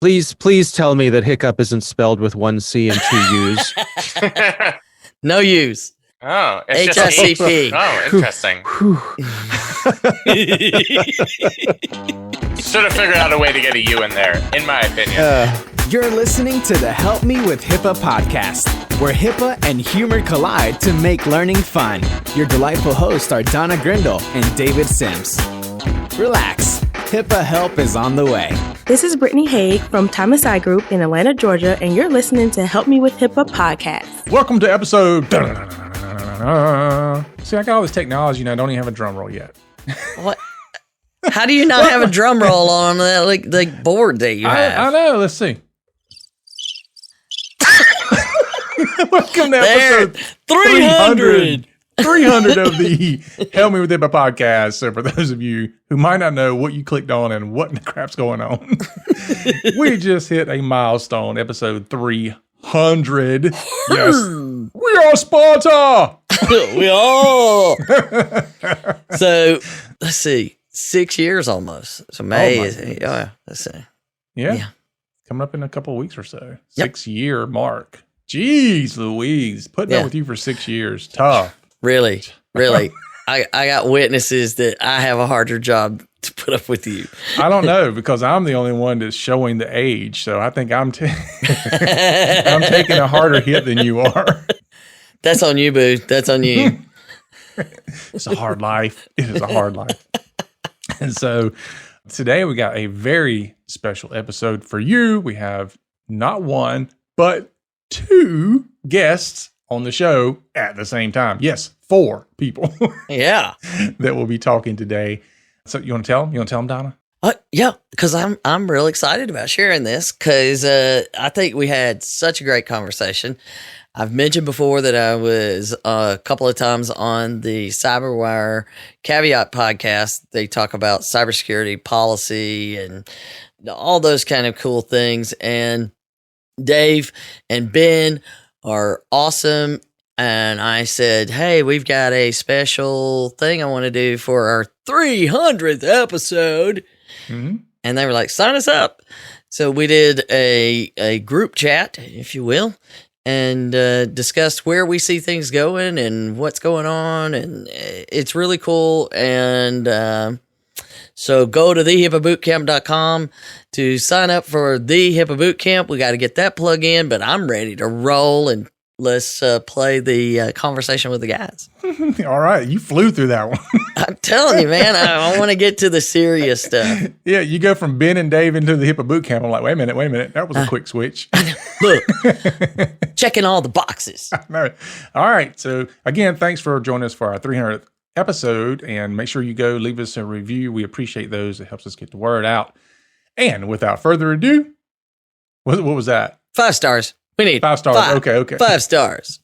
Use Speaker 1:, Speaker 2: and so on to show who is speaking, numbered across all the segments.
Speaker 1: Please tell me that hiccup isn't spelled with one C and two U's.
Speaker 2: No U's.
Speaker 3: Oh, it's
Speaker 2: HSCP.
Speaker 3: Just should have figured out a way to get a U in there, in my opinion.
Speaker 4: You're listening to the Help Me with HIPAA podcast, where HIPAA and humor collide to make learning fun. Your delightful hosts are Donna Grindle and David Sims. Relax, HIPAA help is on the way.
Speaker 5: This is Brittany Haig from Thomas I Group in Atlanta, Georgia, and you're listening to Help Me with HIPAA podcast.
Speaker 6: Welcome to episode... See, I got all this technology and I don't even have a drum roll yet.
Speaker 2: What? How do you not have a drum roll on that like board that you have?
Speaker 6: I know. Let's see. Welcome to episode 300 of the Help Me with HIPAA podcast. So for those of you who might not know what you clicked on and what in the crap's going on, we just hit a milestone, episode 300. Yes, we are Sparta.
Speaker 2: We all. So let's see, 6 years almost. So May is. Yeah, let's see.
Speaker 6: Yeah, coming up in a couple of weeks or so. 6 year mark. Jeez Louise, putting up with you for 6 years, tough.
Speaker 2: Really. I got witnesses that I have a harder job to put up with you.
Speaker 6: I don't know, because I'm the only one that's showing the age. So I think I'm taking a harder hit than you are.
Speaker 2: That's on you, boo. That's on you.
Speaker 6: It's a hard life. It is a hard life. And so today we got a very special episode for you. We have not one, but two guests on the show at the same time. Yes, 4 people.
Speaker 2: Yeah.
Speaker 6: That will be talking today. So you want to tell them? You want to tell them, Donna?
Speaker 2: Yeah, because I'm real excited about sharing this because I think we had such a great conversation. I've mentioned before that I was a couple of times on the CyberWire Caveat podcast. They talk about cybersecurity policy and all those kind of cool things. And Dave and Ben are awesome. And I said, hey, we've got a special thing I want to do for our 300th episode. Mm-hmm. And they were like, sign us up. So we did a group chat, if you will, and discussed where we see things going and what's going on. And it's really cool. And so go to thehipaabootcamp.com to sign up for the HIPAA Bootcamp. We got to get that plug in, but I'm ready to roll and let's play the conversation with the guys.
Speaker 6: All right. You flew through that one.
Speaker 2: I'm telling you, man, I want to get to the serious stuff.
Speaker 6: Yeah, you go from Ben and Dave into the HIPAA Bootcamp. I'm like, wait a minute. That was a quick switch.
Speaker 2: Look, checking all the boxes.
Speaker 6: All right. So again, thanks for joining us for our 300th episode. And make sure you go leave us a review. We appreciate those. It helps us get the word out. And without further ado, what was that?
Speaker 2: 5 stars. We need
Speaker 6: 5 stars. Okay.
Speaker 2: 5 stars.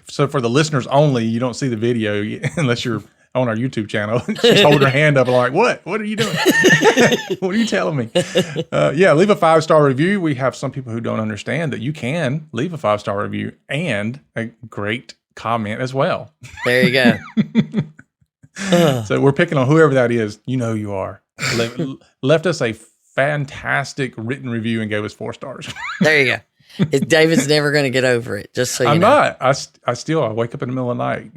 Speaker 6: So for the listeners only, you don't see the video unless you're on our YouTube channel. Just hold her hand up and like, what? What are you doing? What are you telling me? Leave a 5-star review. We have some people who don't understand that you can leave a 5-star review and a great comment as well.
Speaker 2: There you go.
Speaker 6: So we're picking on whoever that is. You know who you are. Left us a fantastic written review and gave us 4 stars.
Speaker 2: There you go. David's never going to get over it, just so you know.
Speaker 6: I'm not. I wake up in the middle of the night,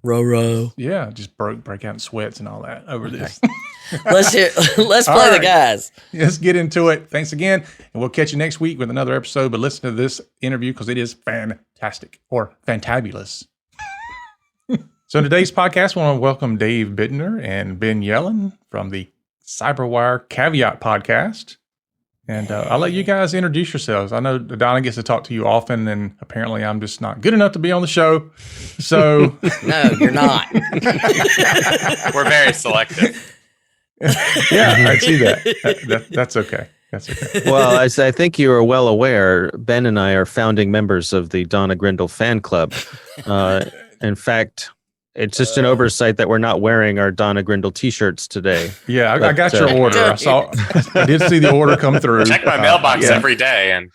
Speaker 2: Row.
Speaker 6: Yeah, just break out in sweats and all that over this.
Speaker 2: Let's play the guys.
Speaker 6: Let's get into it. Thanks again, and we'll catch you next week with another episode. But listen to this interview because it is fantastic or fantabulous. So in today's podcast, I want to welcome Dave Bittner and Ben Yellen from the CyberWire Caveat podcast. And I'll let you guys introduce yourselves. I know Donna gets to talk to you often, and apparently I'm just not good enough to be on the show. So
Speaker 2: no, you're not.
Speaker 3: We're very selective.
Speaker 6: Yeah, I see that. That's okay. That's okay.
Speaker 1: Well, as I think you are well aware, Ben and I are founding members of the Donna Grindle fan club. In fact, it's just an oversight that we're not wearing our Donna Grindle t-shirts today.
Speaker 6: Yeah, I got your order. I did see the order come through.
Speaker 3: Check my mailbox every day. And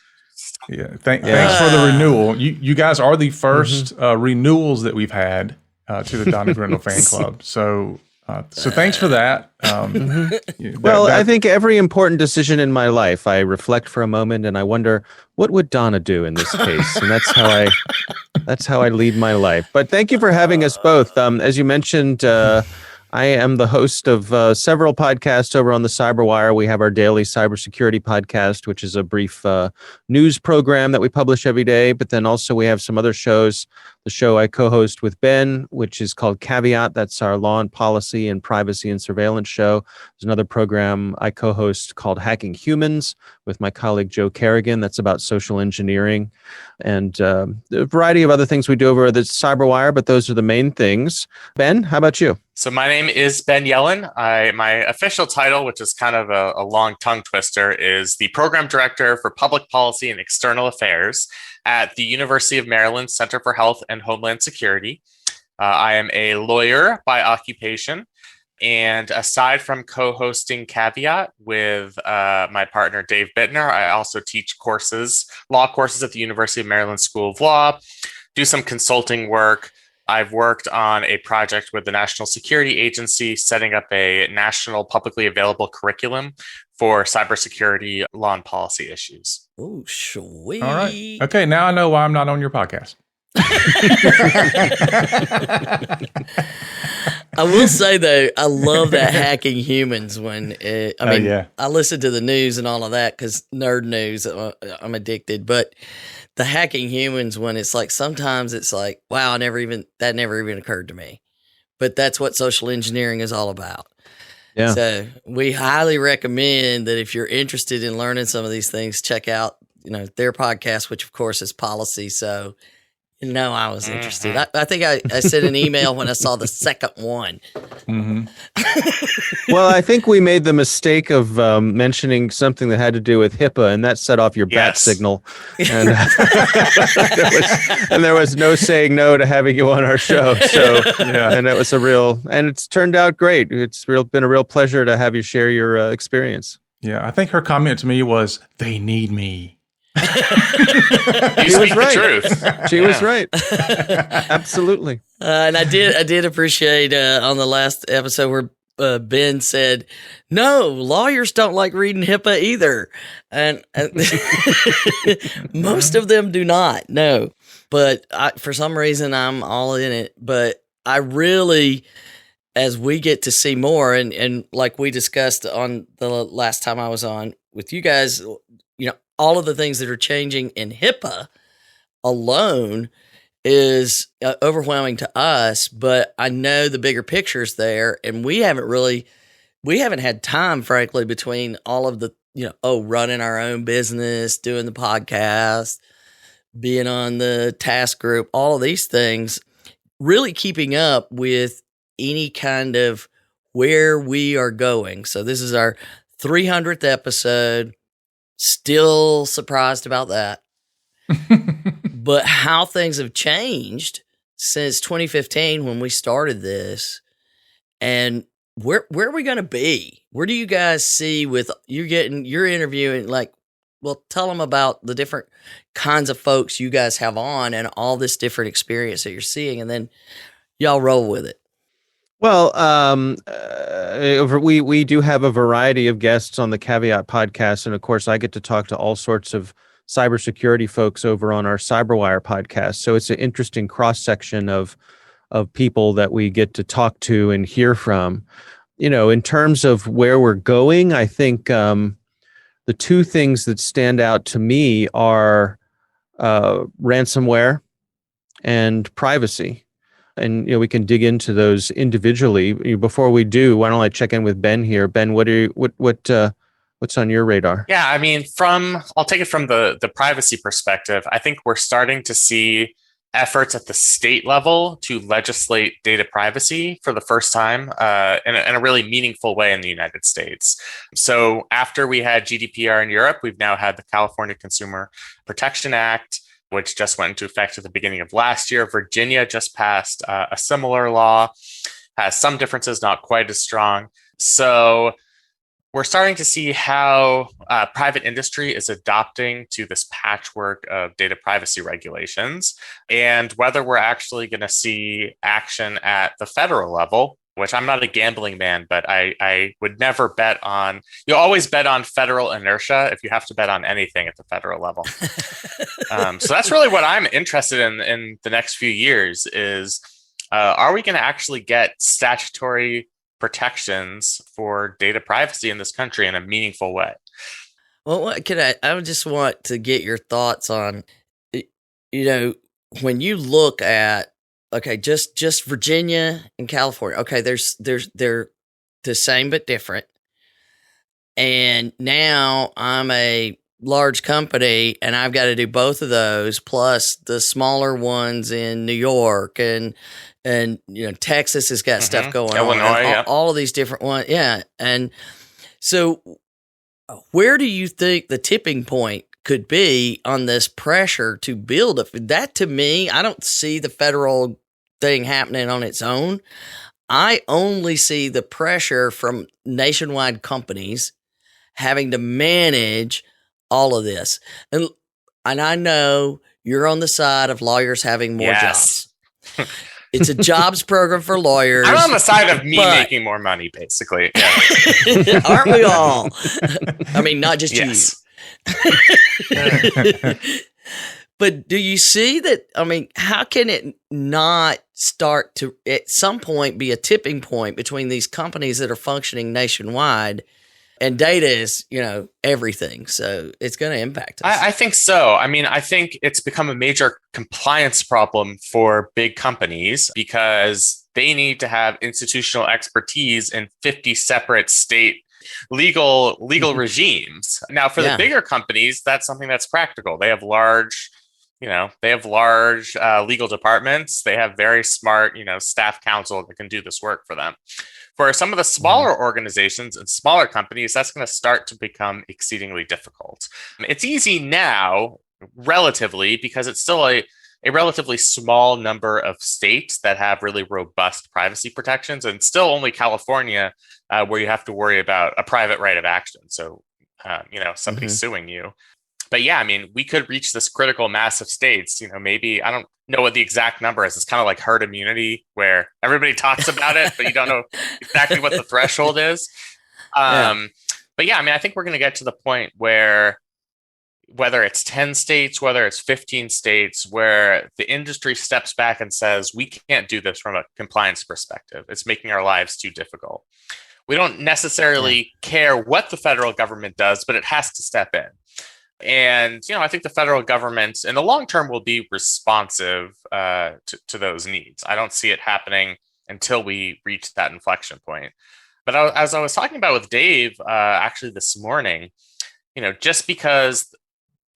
Speaker 6: thanks for the renewal. You guys are the first renewals that we've had to the Donna Grindle fan club. So So thanks for that.
Speaker 1: Well, I think every important decision in my life, I reflect for a moment and I wonder, what would Donna do in this case? And that's how I lead my life. But thank you for having us both. As you mentioned, I am the host of several podcasts over on the CyberWire. We have our daily cybersecurity podcast, which is a brief news program that we publish every day. But then also we have some other shows. The show I co-host with Ben, which is called Caveat. That's our law and policy and privacy and surveillance show. There's another program I co-host called Hacking Humans with my colleague Joe Kerrigan. That's about social engineering and a variety of other things we do over the CyberWire, but those are the main things. Ben, how about you?
Speaker 3: So my name is Ben Yellen. My official title, which is kind of a long tongue twister, is the Program Director for Public Policy and External Affairs at the University of Maryland Center for Health and Homeland Security. I am a lawyer by occupation. And aside from co-hosting Caveat with my partner, Dave Bittner, I also teach law courses at the University of Maryland School of Law, do some consulting work. I've worked on a project with the National Security Agency, setting up a national publicly available curriculum for cybersecurity law and policy issues.
Speaker 2: Oh, sweet.
Speaker 6: All right. Okay, now I know why I'm not on your podcast.
Speaker 2: I will say though, I love that Hacking Humans when I listen to the news and all of that because nerd news, I'm addicted. But the Hacking Humans when it's like sometimes it's like, wow, that never even occurred to me. But that's what social engineering is all about.
Speaker 1: Yeah.
Speaker 2: So we highly recommend that if you're interested in learning some of these things, check out their podcast, which of course is policy. So. No, I was interested. I think I sent an email when I saw the second one.
Speaker 6: Mm-hmm.
Speaker 1: Well, I think we made the mistake of mentioning something that had to do with HIPAA, and that set off your bat signal. And, there was no saying no to having you on our show. So, and it was and it's turned out great. It's been a real pleasure to have you share your experience.
Speaker 6: Yeah, I think her comment to me was, "They need me."
Speaker 3: You speak the truth.
Speaker 1: She was right. Absolutely.
Speaker 2: And I did appreciate on the last episode where Ben said, "No, lawyers don't like reading HIPAA either," and most of them do not. No, but for some reason I'm all in it. But I really, as we get to see more, and like we discussed on the last time I was on with you guys, all of the things that are changing in HIPAA alone is overwhelming to us, but I know the bigger picture's there, and we haven't had time, frankly, between all of the, running our own business, doing the podcast, being on the task group, all of these things, really keeping up with any kind of where we are going. So this is our 300th episode. Still surprised about that. But how things have changed since 2015 when we started this, and where are we going to be? Where do you guys see with you're interviewing, tell them about the different kinds of folks you guys have on and all this different experience that you're seeing, and then y'all roll with it.
Speaker 1: Well, we do have a variety of guests on the Caveat podcast, and of course, I get to talk to all sorts of cybersecurity folks over on our CyberWire podcast. So it's an interesting cross section of people that we get to talk to and hear from. In terms of where we're going, I think the two things that stand out to me are ransomware and privacy. And we can dig into those individually. Before we do, why don't I check in with Ben here? Ben, what's on your radar?
Speaker 3: Yeah, I mean, I'll take it from the privacy perspective. I think we're starting to see efforts at the state level to legislate data privacy for the first time in a really meaningful way in the United States. So after we had GDPR in Europe, we've now had the California Consumer Protection Act, which just went into effect at the beginning of last year. Virginia just passed a similar law, has some differences, not quite as strong. So we're starting to see how private industry is adopting to this patchwork of data privacy regulations, and whether we're actually going to see action at the federal level which I'm not a gambling man, but I would never bet on, you always bet on federal inertia if you have to bet on anything at the federal level. So that's really what I'm interested in the next few years is, are we going to actually get statutory protections for data privacy in this country in a meaningful way?
Speaker 2: Well, I would just want to get your thoughts on, when you look at, okay, just Virginia and California. Okay, they're the same but different. And now I'm a large company and I've got to do both of those plus the smaller ones in New York and Texas has got stuff going
Speaker 3: Illinois,
Speaker 2: on. All of these different ones. Yeah. And so where do you think the tipping point could be on this pressure to build that? To me, I don't see the federal thing happening on its own. I only see the pressure from nationwide companies having to manage all of this. And I know you're on the side of lawyers having more jobs. It's a jobs program for lawyers.
Speaker 3: I'm on the side of me making more money, basically. Yeah.
Speaker 2: Aren't we all? I mean, not just you. But do you see that? I mean, how can it not start to, at some point, be a tipping point between these companies that are functioning nationwide? And data is, everything. So it's going to impact us.
Speaker 3: I think so. I mean, I think it's become a major compliance problem for big companies because they need to have institutional expertise in 50 separate state legal regimes. Now, for the bigger companies, that's something that's practical. They have large legal departments. They have very smart, staff counsel that can do this work for them. For some of the smaller organizations and smaller companies, that's going to start to become exceedingly difficult. It's easy now, relatively, because it's still a relatively small number of states that have really robust privacy protections, and still only California where you have to worry about a private right of action. So, somebody suing you. But yeah, I mean, we could reach this critical mass of states, maybe, I don't know what the exact number is. It's kind of like herd immunity where everybody talks about it, but you don't know exactly what the threshold is. But yeah, I mean, I think we're going to get to the point where whether it's 10 states, whether it's 15 states, where the industry steps back and says, we can't do this from a compliance perspective. It's making our lives too difficult. We don't necessarily care what the federal government does, but it has to step in. And, I think the federal government in the long term will be responsive to those needs. I don't see it happening until we reach that inflection point. But as I was talking about with Dave, actually this morning, just because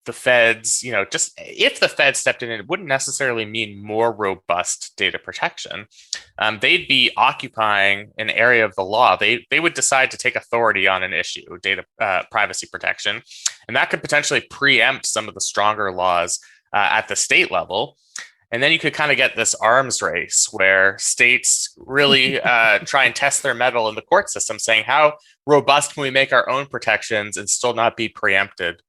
Speaker 3: the feds, just if the feds stepped in, it wouldn't necessarily mean more robust data protection. They'd be occupying an area of the law. They would decide to take authority on an issue, data privacy protection, and that could potentially preempt some of the stronger laws at the state level. And then you could kind of get this arms race where states really try and test their mettle in the court system, saying how robust can we make our own protections and still not be preempted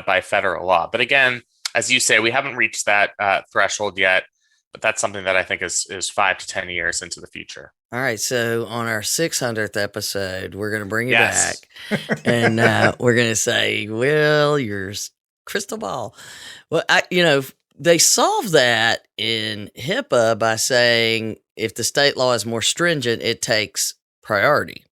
Speaker 3: by federal law. But again, as you say, we haven't reached that threshold yet, but that's something that I think is 5 to 10 years into the future.
Speaker 2: All right. So on our 600th episode, we're going to bring you back and we're going to say, well, your crystal ball. Well, they solved that in HIPAA by saying if the state law is more stringent, it takes priority.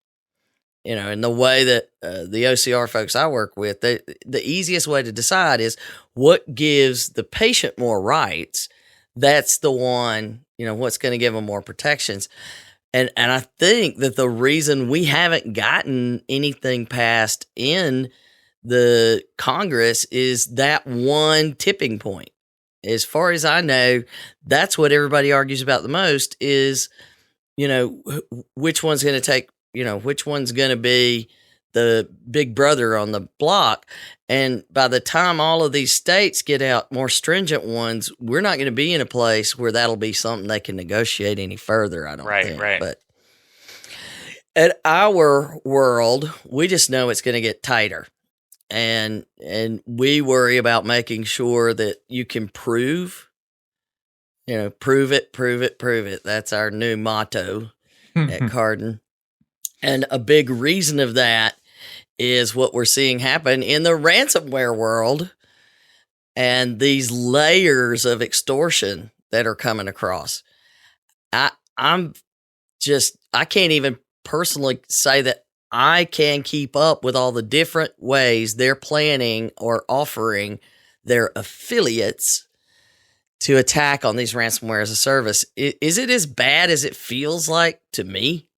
Speaker 2: And the way that the OCR folks I work with, the easiest way to decide is what gives the patient more rights. That's the one, what's going to give them more protections. And I think that the reason we haven't gotten anything passed in the Congress is that one tipping point. As far as I know, that's what everybody argues about the most is, which one's going to take, which one's going to be the big brother on the block. And by the time all of these states get out more stringent ones, we're not going to be in a place where that'll be something they can negotiate any further, I don't think. Right. But at our world, we just know it's going to get tighter. And we worry about making sure that you can prove it. That's our new motto. at Cardin. And a big reason of that is what we're seeing happen in the ransomware world and these layers of extortion that are coming across. I can't even personally say that I can keep up with all the different ways they're planning or offering their affiliates to attack on these ransomware as a service. Is it as bad as it feels like to me?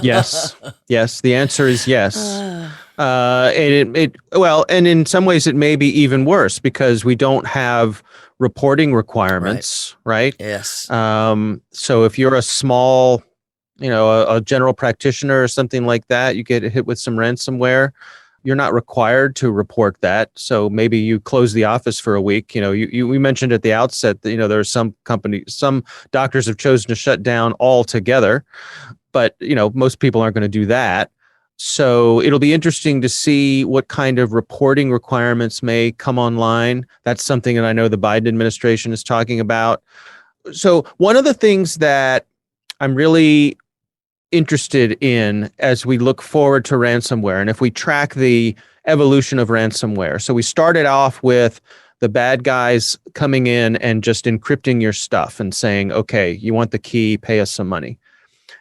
Speaker 1: Yes. The answer is yes. And and in some ways it may be even worse because we don't have reporting requirements, right?
Speaker 2: Yes.
Speaker 1: So if you're a small, a general practitioner or something like that, you get hit with some ransomware, you're not required to report that. So maybe you close the office for a week. We mentioned at the outset that, there are some doctors have chosen to shut down altogether, but, most people aren't going to do that. So it'll be interesting to see what kind of reporting requirements may come online. That's something that I know the Biden administration is talking about. So one of the things that I'm really interested in as we look forward to ransomware, and if we track the evolution of ransomware. So we started off with the bad guys coming in and just encrypting your stuff and saying, okay, you want the key, pay us some money.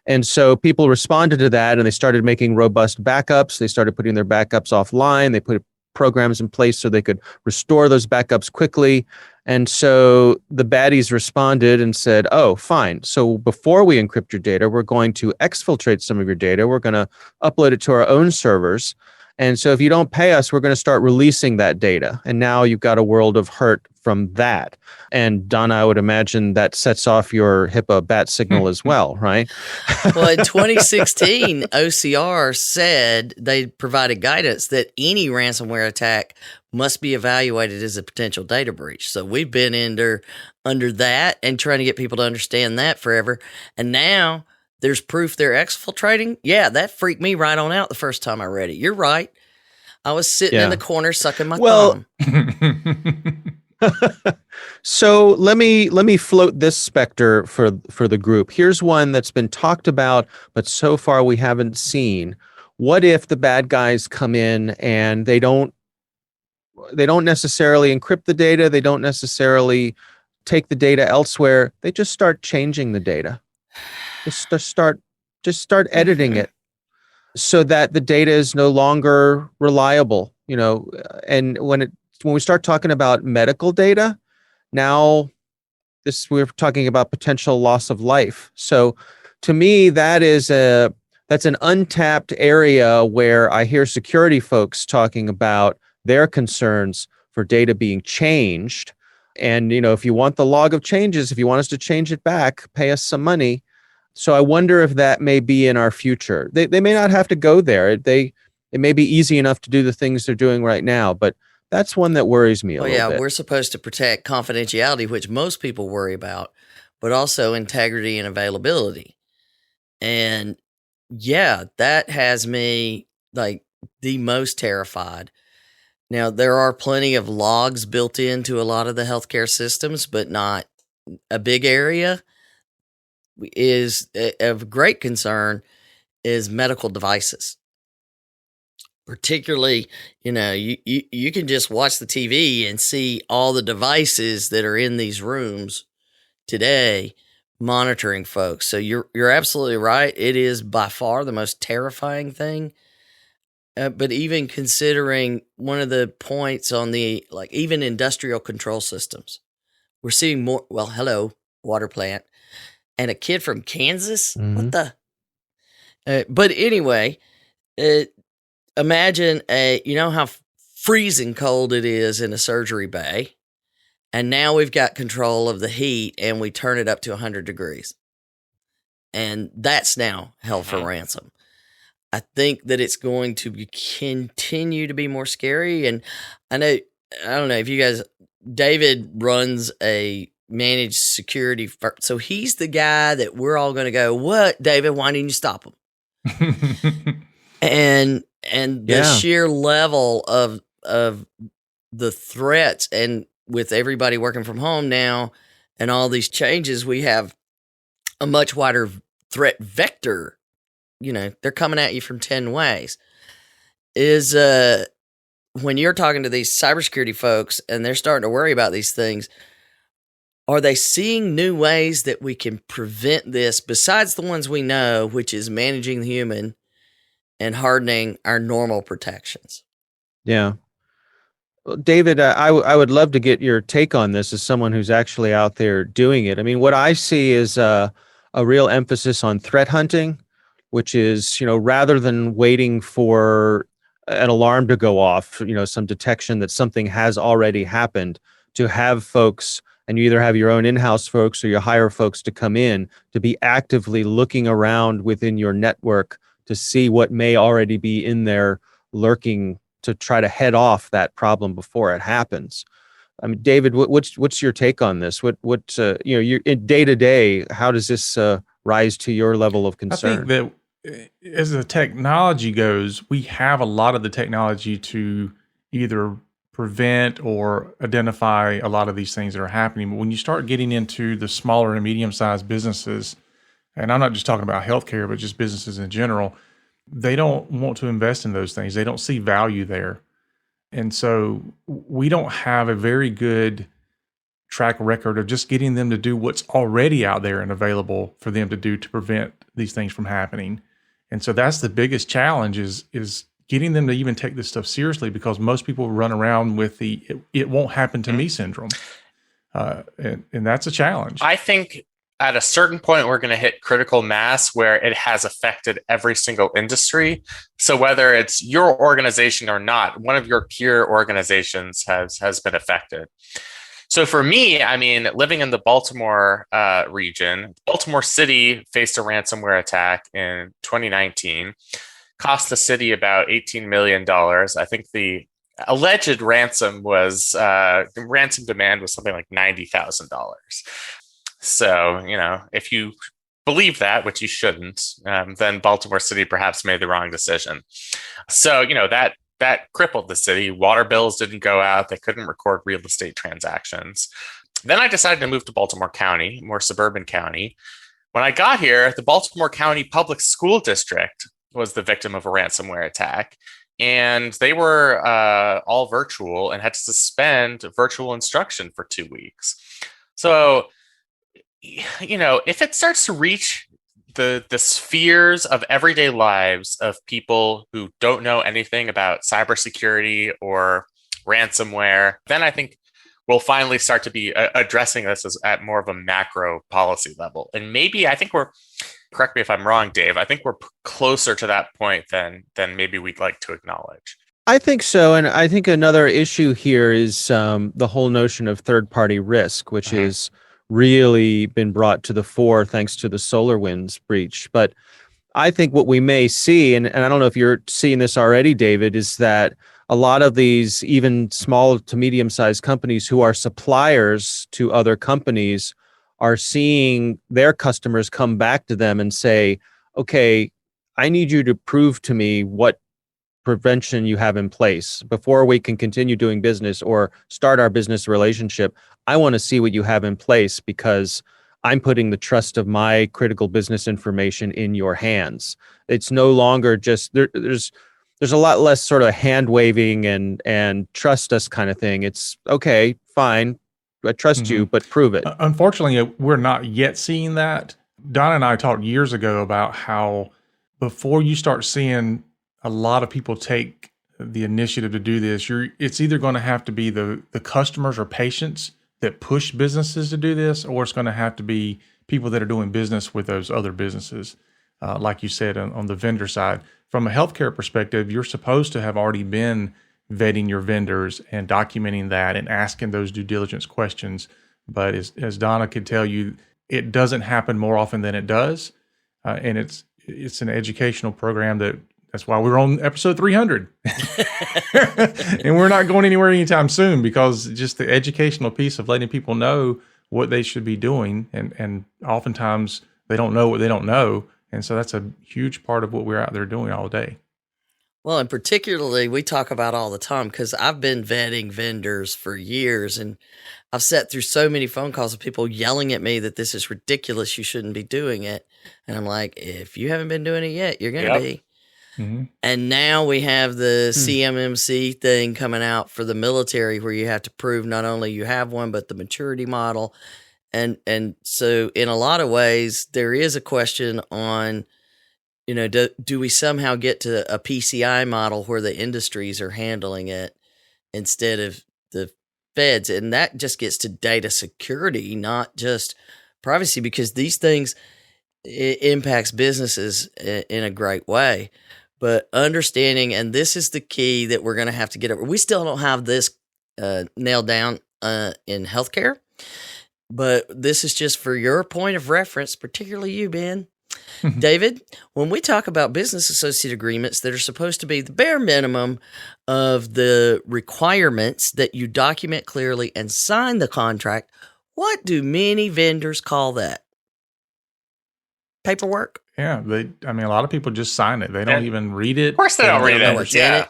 Speaker 1: And so people responded to that and they started making robust backups. They started putting their backups offline. They put programs in place so they could restore those backups quickly. And so the baddies responded and said, oh, fine. So before we encrypt your data, we're going to exfiltrate some of your data. We're going to upload it to our own servers. And so if you don't pay us, we're going to start releasing that data. And now you've got a world of hurt from that. And Donna, I would imagine that sets off your HIPAA bat signal as well, right?
Speaker 2: Well, in 2016, OCR said they provided guidance that any ransomware attack must be evaluated as a potential data breach. So we've been under that and trying to get people to understand that forever. And now there's proof they're exfiltrating. Yeah, that freaked me right on out the first time I read it. You're right. I was sitting in the corner sucking my thumb.
Speaker 1: So let me float this specter for the group. Here's one that's been talked about, but so far we haven't seen. What if the bad guys come in and they don't necessarily encrypt the data, they don't necessarily take the data elsewhere, they just start changing the data. Just start editing it so that the data is no longer reliable, and when we start talking about medical data, now we're talking about potential loss of life. So to me, that's an untapped area where I hear security folks talking about their concerns for data being changed. And, if you want the log of changes, if you want us to change it back, pay us some money. So I wonder if that may be in our future. They may not have to go there. It may be easy enough to do the things they're doing right now, but that's one that worries me a little bit.
Speaker 2: We're supposed to protect confidentiality, which most people worry about, but also integrity and availability. And that has me like the most terrified. Now, there are plenty of logs built into a lot of the healthcare systems, but not a big area. Is of great concern is medical devices. Particularly, you can just watch the TV and see all the devices that are in these rooms today monitoring folks. So you're absolutely right. It is by far the most terrifying thing. But even considering one of the points on even industrial control systems, we're seeing more. Well, hello, water plant. And a kid from Kansas?
Speaker 1: Mm-hmm.
Speaker 2: What the? But anyway, imagine how freezing cold it is in a surgery bay. And now we've got control of the heat and we turn it up to 100 degrees. And that's now held for ransom. I think that it's going to continue to be more scary. And I don't know if you guys, David runs a managed security firm. So he's the guy that we're all going to go, what, David, why didn't you stop him? and the sheer level of the threats, and with everybody working from home now and all these changes, we have a much wider threat vector. You know, they're coming at you from 10 ways. Is when you're talking to these cybersecurity folks and they're starting to worry about these things, are they seeing new ways that we can prevent this besides the ones we know, which is managing the human and hardening our normal protections?
Speaker 1: Yeah. Well, David, I would love to get your take on this as someone who's actually out there doing it. I mean, what I see is a real emphasis on threat hunting, which is, rather than waiting for an alarm to go off, some detection that something has already happened, to have folks, and you either have your own in-house folks or you hire folks to come in to be actively looking around within your network to see what may already be in there lurking to try to head off that problem before it happens. I mean, David, what's your take on this? You're in day to day, how does this rise to your level of concern?
Speaker 6: I think that as the technology goes, we have a lot of the technology to either prevent or identify a lot of these things that are happening. But when you start getting into the smaller and medium-sized businesses, and I'm not just talking about healthcare, but just businesses in general, they don't want to invest in those things. They don't see value there. And so we don't have a very good track record of just getting them to do what's already out there and available for them to do to prevent these things from happening. And so that's the biggest challenge is getting them to even take this stuff seriously, because most people run around with the it won't happen to me syndrome. And that's a challenge.
Speaker 3: I think at a certain point, we're going to hit critical mass where it has affected every single industry. So whether it's your organization or not, one of your peer organizations has been affected. So for me, I mean, living in the Baltimore region, Baltimore City faced a ransomware attack in 2019, cost the city about $18 million. I think the alleged ransom demand was something like $90,000. So, if you believe that, which you shouldn't, then Baltimore City perhaps made the wrong decision. So, that crippled the city. Water bills didn't go out. They couldn't record real estate transactions. Then I decided to move to Baltimore County, more suburban county. When I got here, the Baltimore County Public School District was the victim of a ransomware attack. And they were all virtual and had to suspend virtual instruction for 2 weeks. So, if it starts to reach the spheres of everyday lives of people who don't know anything about cybersecurity or ransomware, then I think we'll finally start to be addressing this at more of a macro policy level. And maybe correct me if I'm wrong, Dave, I think we're closer to that point than maybe we'd like to acknowledge.
Speaker 1: I think so. And I think another issue here is the whole notion of third-party risk, which is really been brought to the fore thanks to the SolarWinds breach. But I think what we may see, and I don't know if you're seeing this already, David, is that a lot of these even small to medium-sized companies who are suppliers to other companies are seeing their customers come back to them and say, okay, I need you to prove to me what prevention you have in place before we can continue doing business or start our business relationship. I want to see what you have in place because I'm putting the trust of my critical business information in your hands. It's no longer just there's a lot less sort of hand waving and trust us kind of thing. It's okay, fine, I trust you, but prove it.
Speaker 6: Unfortunately, we're not yet seeing that. Don and I talked years ago about how before you start seeing a lot of people take the initiative to do this, it's either going to have to be the customers or patients that push businesses to do this, or it's going to have to be people that are doing business with those other businesses. Like you said, on the vendor side. From a healthcare perspective, you're supposed to have already been vetting your vendors and documenting that and asking those due diligence questions. But as Donna could tell you, it doesn't happen more often than it does. And it's an educational program that's why we're on episode 300. And we're not going anywhere anytime soon, because just the educational piece of letting people know what they should be doing. And oftentimes they don't know what they don't know. And so that's a huge part of what we're out there doing all day.
Speaker 2: Well, and particularly we talk about all the time because I've been vetting vendors for years, and I've sat through so many phone calls of people yelling at me that this is ridiculous. You shouldn't be doing it. And I'm like, if you haven't been doing it yet, you're going to be.
Speaker 6: Mm-hmm.
Speaker 2: And now we have the CMMC thing coming out for the military where you have to prove not only you have one, but the maturity model. And so in a lot of ways, there is a question on, do we somehow get to a PCI model where the industries are handling it instead of the feds? And that just gets to data security, not just privacy, because these things it impacts businesses in a great way. But understanding, and this is the key that we're going to have to get over. We still don't have this nailed down in healthcare, but this is just for your point of reference, particularly you, Ben. David, when we talk about business associate agreements that are supposed to be the bare minimum of the requirements that you document clearly and sign the contract, what do many vendors call that? Paperwork?
Speaker 6: Yeah, a lot of people just sign it. They don't even read it.
Speaker 3: Of course they don't read
Speaker 2: know
Speaker 3: it.
Speaker 2: what's in it.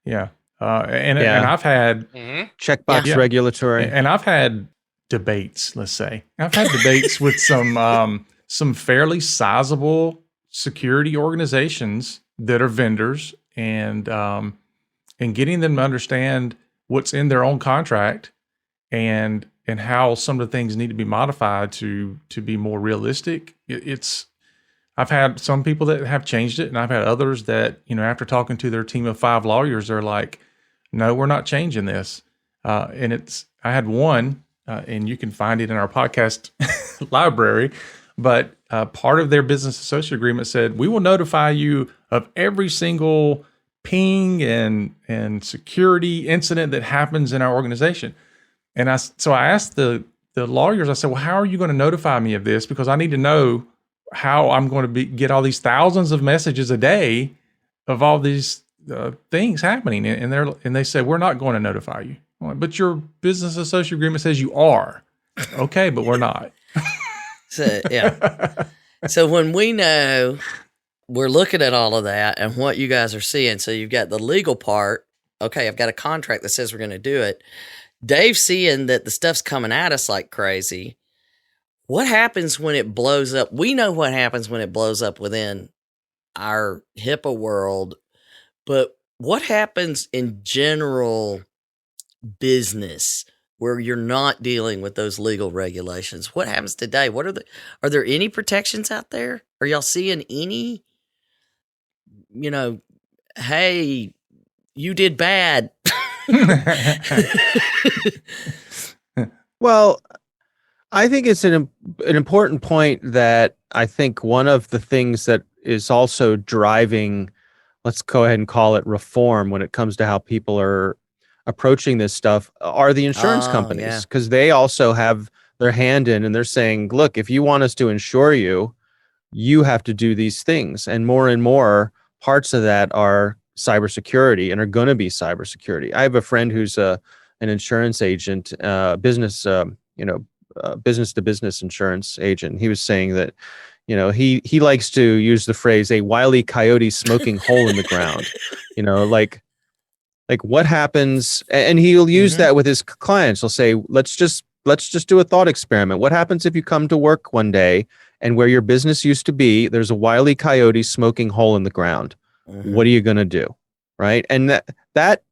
Speaker 6: Yeah. And I've had
Speaker 1: checkbox regulatory.
Speaker 6: And I've had debates, let's say. I've had debates with some fairly sizable security organizations that are vendors and getting them to understand what's in their own contract and how some of the things need to be modified to be more realistic. I've had some people that have changed it, and I've had others that, after talking to their team of 5 lawyers, they're like, no, we're not changing this. I had one, and you can find it in our podcast library, but part of their business associate agreement said, we will notify you of every single ping and security incident that happens in our organization. And so I asked the lawyers, I said, well, how are you going to notify me of this? Because I need to know how I'm going to get all these thousands of messages a day of all these things happening. And they said, we're not going to notify you. I'm like, but your business associate agreement says you are. Okay, but we're not.
Speaker 2: So, yeah. So when we know we're looking at all of that and what you guys are seeing, so you've got the legal part. Okay, I've got a contract that says we're going to do it. Dave's seeing that the stuff's coming at us like crazy. What happens when it blows up? We know what happens when it blows up within our HIPAA world, but what happens in general business where you're not dealing with those legal regulations? What happens today? Are there any protections out there? Are y'all seeing any, hey, you did bad?
Speaker 1: Well, I think it's an important point that I think one of the things that is also driving, let's go ahead and call it reform when it comes to how people are approaching this stuff, are the insurance companies, because they also have their hand in, and they're saying, look, if you want us to insure you, you have to do these things. And more parts of that are cybersecurity and are going to be cybersecurity. I have a friend who's an insurance agent, business to business insurance agent. He was saying that, he likes to use the phrase "a wile e. coyote smoking hole in the ground." Like what happens, and he'll use that with his clients. He'll say, let's just do a thought experiment. What happens if you come to work one day and where your business used to be, there's a wile e. coyote smoking hole in the ground? What are you going to do? Right. And that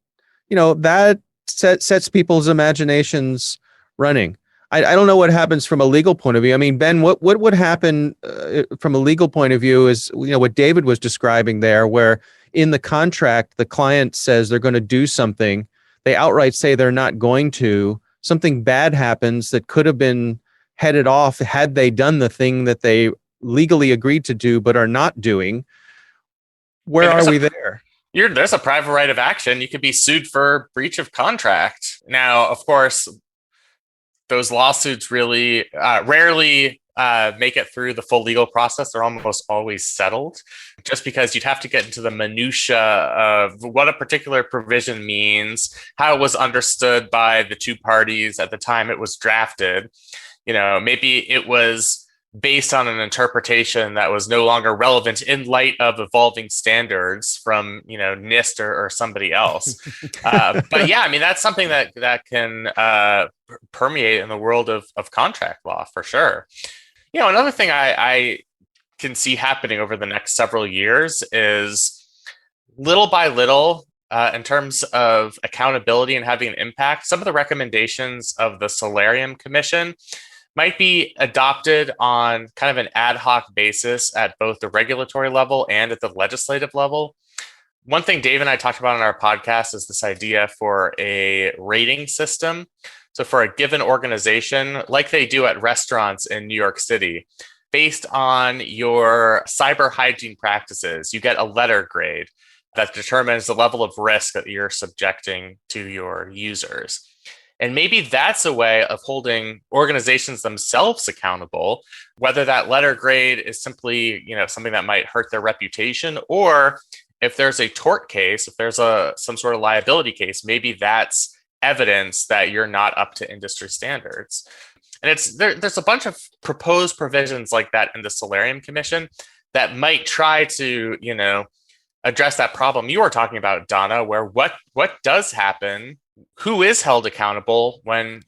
Speaker 1: sets people's imaginations running. I don't know what happens from a legal point of view. I mean, Ben, what would happen from a legal point of view is, what David was describing there, where in the contract, the client says they're going to do something. They outright say they're not going to. Something bad happens that could have been headed off had they done the thing that they legally agreed to do but are not doing. Where are we there?
Speaker 3: There's a private right of action. You could be sued for breach of contract. Now, of course, those lawsuits really rarely make it through the full legal process. They're almost always settled, just because you'd have to get into the minutia of what a particular provision means, how it was understood by the two parties at the time it was drafted. Maybe it was based on an interpretation that was no longer relevant in light of evolving standards from, NIST or somebody else. But yeah, I mean, that's something that can permeate in the world of contract law for sure. Another thing I can see happening over the next several years is little by little, in terms of accountability and having an impact, some of the recommendations of the Solarium Commission might be adopted on kind of an ad hoc basis at both the regulatory level and at the legislative level. One thing Dave and I talked about on our podcast is this idea for a rating system. So for a given organization, like they do at restaurants in New York City, based on your cyber hygiene practices, you get a letter grade that determines the level of risk that you're subjecting to your users. And maybe that's a way of holding organizations themselves accountable, whether that letter grade is simply, something that might hurt their reputation, or if there's a tort case, if there's some sort of liability case, maybe that's evidence that you're not up to industry standards. And there's a bunch of proposed provisions like that in the Solarium Commission that might try to, address that problem you were talking about, Donna, where what does happen? Who is held accountable when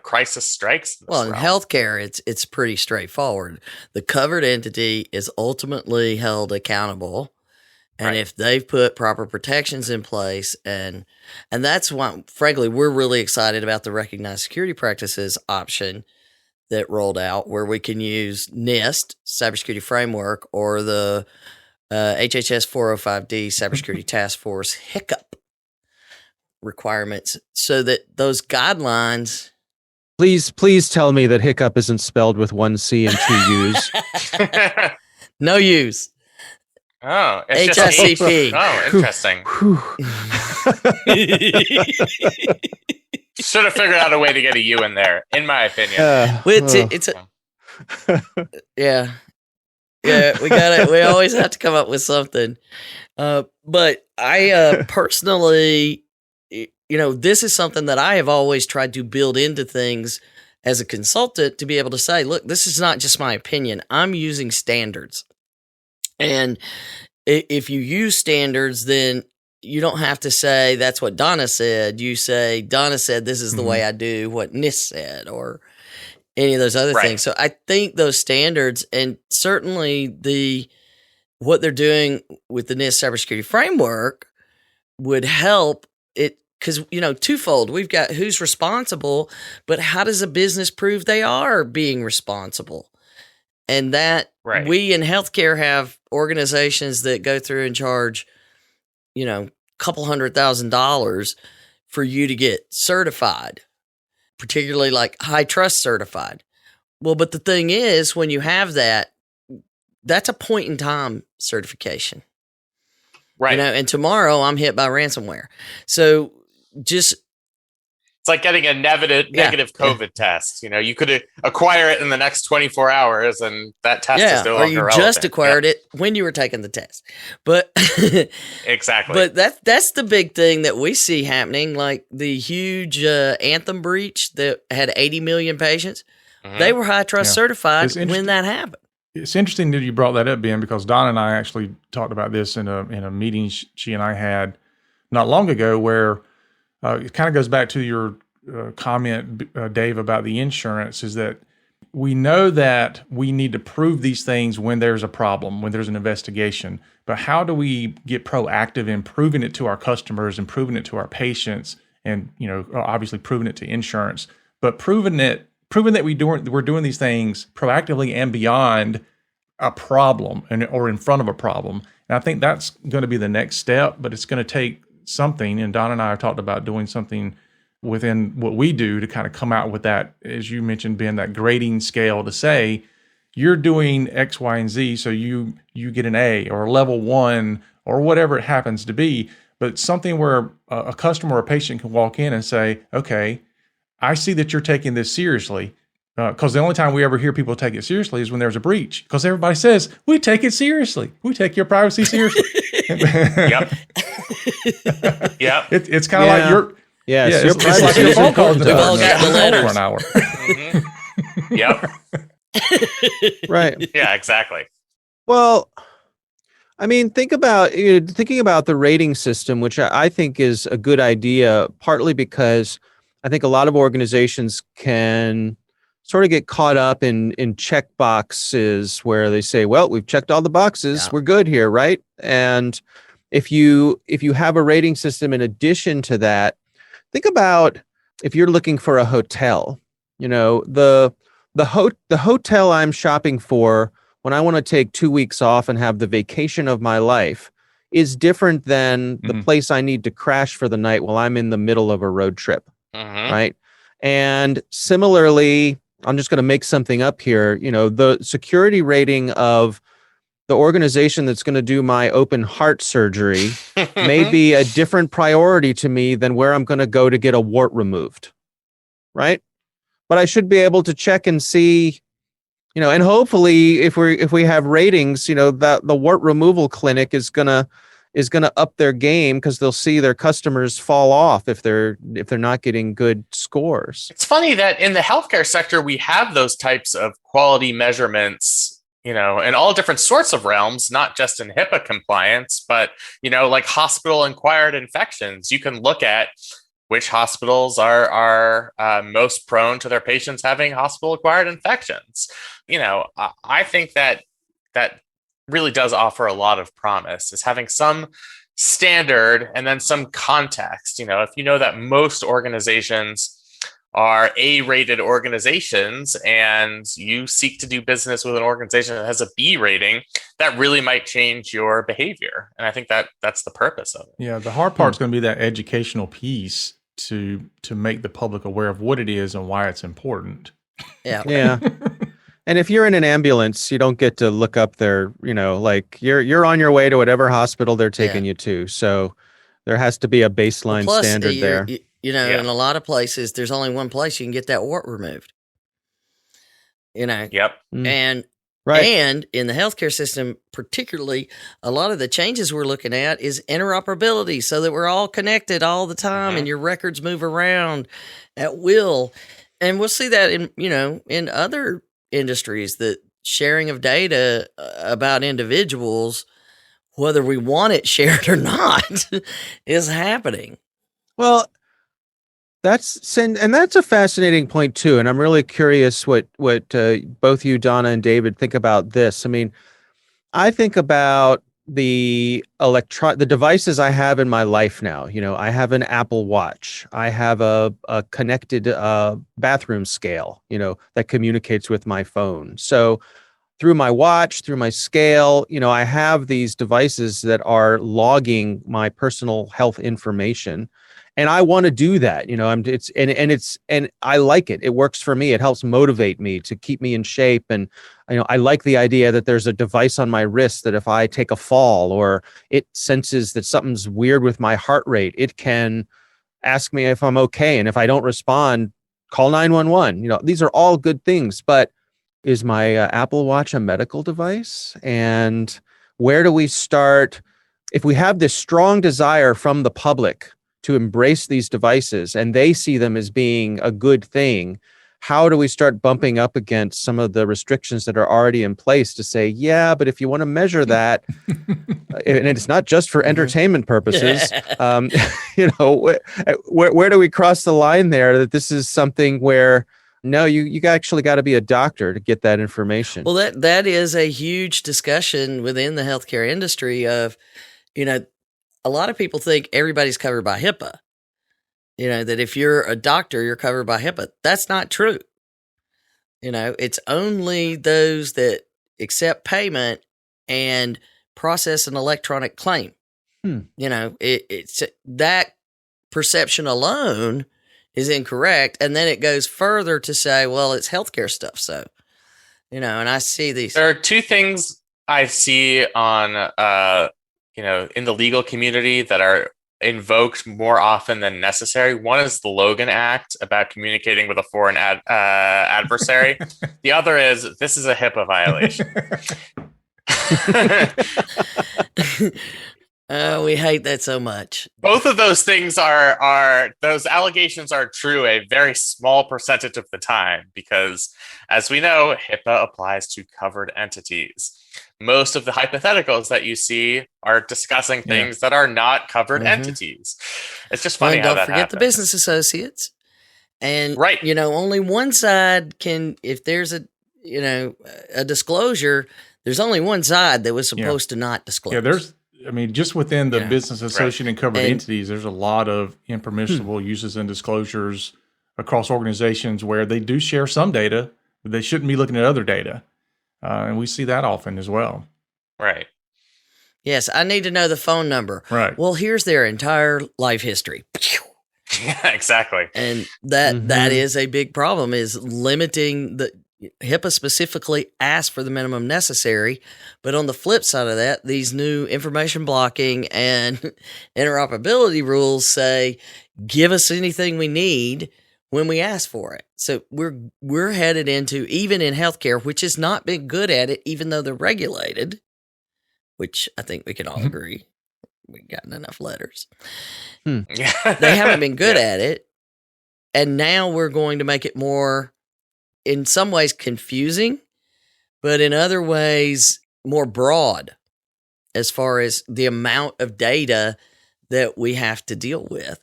Speaker 3: crisis strikes?
Speaker 2: Well, in healthcare, it's pretty straightforward. The covered entity is ultimately held accountable, and if they've put proper protections in place, and that's why, frankly, we're really excited about the recognized security practices option that rolled out, where we can use NIST cybersecurity framework or the HHS 405D cybersecurity task force HICAP requirements, so that those guidelines.
Speaker 1: Please tell me that hiccup isn't spelled with one C and two U's.
Speaker 2: No U's.
Speaker 3: Oh, it's
Speaker 2: HICP.
Speaker 3: Oh, interesting. Should have figured out a way to get a U in there, in my opinion.
Speaker 2: Yeah. Yeah, we got it. We always have to come up with something. But I personally, this is something that I have always tried to build into things as a consultant, to be able to say, look, this is not just my opinion. I'm using standards. And if you use standards, then you don't have to say that's what Donna said. You say, Donna said this is the way I do what NIST said, or any of those other things. So I think those standards, and certainly what they're doing with the NIST cybersecurity framework, would help it, because, twofold. We've got who's responsible, but how does a business prove they are being responsible? And that we in healthcare have organizations that go through and charge, couple $100,000 for you to get certified, particularly like high trust certified. Well, but the thing is, when you have that, that's a point in time certification. Right. And tomorrow I'm hit by ransomware. So it's
Speaker 3: like getting a negative COVID test. You could acquire it in the next 24 hours, and that test is no longer relevant.
Speaker 2: Or you just acquired it when you were taking the test. But
Speaker 3: exactly.
Speaker 2: But that's the big thing that we see happening, like the huge Anthem breach that had 80 million patients. Mm-hmm. They were high trust certified when that happened.
Speaker 6: It's interesting that you brought that up, Ben, because Don and I actually talked about this in a meeting she and I had not long ago, where it kind of goes back to your comment, Dave, about the insurance, is that we know that we need to prove these things when there's a problem, when there's an investigation. But how do we get proactive in proving it to our customers and proving it to our patients, and obviously proving it to insurance, but proving that we're doing these things proactively and beyond a problem or in front of a problem. And I think that's going to be the next step, but it's going to take something. And Don and I have talked about doing something within what we do to kind of come out with that, as you mentioned, Ben, that grading scale to say, you're doing X, Y, and Z, so you get an A or a level 1 or whatever it happens to be. But something where a customer or a patient can walk in and say, okay, I see that you're taking this seriously. Because the only time we ever hear people take it seriously is when there's a breach. Because everybody says, we take it seriously. We take your privacy seriously.
Speaker 3: Yep. Yep.
Speaker 6: It's kind of like your...
Speaker 1: Yes,
Speaker 6: it's like your phone call.
Speaker 2: We've all gotten a letter
Speaker 6: for an hour.
Speaker 3: Mm-hmm. Yep.
Speaker 1: Right.
Speaker 3: Yeah, exactly.
Speaker 1: Well, I mean, thinking about the rating system, which I think is a good idea, partly because I think a lot of organizations can sort of get caught up in check boxes where they say, well, we've checked all the boxes,
Speaker 2: Yeah.
Speaker 1: we're good here, right? And if you have a rating system in addition to that, think about if you're looking for a hotel, the hotel I'm shopping for when I want to take 2 weeks off and have the vacation of my life is different than the place I need to crash for the night while I'm in the middle of a road trip, right? And similarly, I'm just going to make something up here. The security rating of the organization that's going to do my open heart surgery may be a different priority to me than where I'm going to go to get a wart removed, right? But I should be able to check and see, and hopefully if we have ratings, that the wart removal clinic is gonna up their game because they'll see their customers fall off if they're not getting good scores.
Speaker 3: It's funny that in the healthcare sector, we have those types of quality measurements, in all different sorts of realms, not just in HIPAA compliance, but, like hospital-acquired infections. You can look at which hospitals are most prone to their patients having hospital-acquired infections. I think that really does offer a lot of promise, is having some standard and then some context. If you know that most organizations are A-rated organizations and you seek to do business with an organization that has a B rating, that really might change your behavior. And I think that's the purpose of it.
Speaker 6: Yeah, the hard part's going to be that educational piece to make the public aware of what it is and why it's important.
Speaker 2: Yeah.
Speaker 1: Yeah. And if you're in an ambulance, you don't get to look up their, like you're on your way to whatever hospital they're taking you to. So there has to be a baseline standard there.
Speaker 2: In a lot of places, there's only one place you can get that wart removed.
Speaker 3: Yep.
Speaker 2: And
Speaker 1: Right.
Speaker 2: And in the healthcare system, particularly, a lot of the changes we're looking at is interoperability, so that we're all connected all the time and your records move around at will. And we'll see that in other industries, that sharing of data about individuals, whether we want it shared or not, is happening.
Speaker 1: Well, that's a fascinating point too, and I'm really curious what both you, Donna, and David think about this. I mean, I think about the devices I have in my life now. I have an Apple Watch. I have a connected bathroom scale, that communicates with my phone. So through my watch, through my scale, I have these devices that are logging my personal health information. And I want to do that, and I like it. It works for me. It helps motivate me to keep me in shape. And, I like the idea that there's a device on my wrist that if I take a fall or it senses that something's weird with my heart rate, it can ask me if I'm okay. And if I don't respond, call 911. These are all good things, but is my Apple Watch a medical device? And where do we start? If we have this strong desire from the public to embrace these devices and they see them as being a good thing, how do we start bumping up against some of the restrictions that are already in place to say, yeah, but if you want to measure that, and it's not just for entertainment purposes, where do we cross the line there that this is something where, no, you actually got to be a doctor to get that information?
Speaker 2: Well, that is a huge discussion within the healthcare industry of, a lot of people think everybody's covered by HIPAA. That if you're a doctor, you're covered by HIPAA. That's not true. It's only those that accept payment and process an electronic claim. It's that perception alone is incorrect. And then it goes further to say, well, it's healthcare stuff. So, and I see these.
Speaker 3: There are two things I see on, in the legal community that are invoked more often than necessary. One is the Logan Act about communicating with a foreign adversary. The other is, this is a HIPAA violation.
Speaker 2: We hate that so much.
Speaker 3: Both of those things are those allegations are true a very small percentage of the time because, as we know, HIPAA applies to covered entities. Most of the hypotheticals that you see are discussing things that are not covered entities. It's just funny how that happens.
Speaker 2: Don't forget the business associates. And, only one side can, if there's a disclosure, there's only one side that was supposed to not disclose.
Speaker 6: Yeah, just within the business associate and covered entities, there's a lot of impermissible uses and disclosures across organizations where they do share some data, but they shouldn't be looking at other data. And we see that often as well.
Speaker 3: Right.
Speaker 2: Yes, I need to know the phone number.
Speaker 6: Right.
Speaker 2: Well, here's their entire life history.
Speaker 3: Yeah, exactly.
Speaker 2: And that is a big problem, is limiting the HIPAA specifically asks for the minimum necessary. But on the flip side of that, these new information blocking and interoperability rules say, give us anything we need when we ask for it. So we're headed into, even in healthcare, which has not been good at it, even though they're regulated, which I think we can all agree. We've gotten enough letters. They haven't been good at it. And now we're going to make it more, in some ways, confusing, but in other ways, more broad as far as the amount of data that we have to deal with.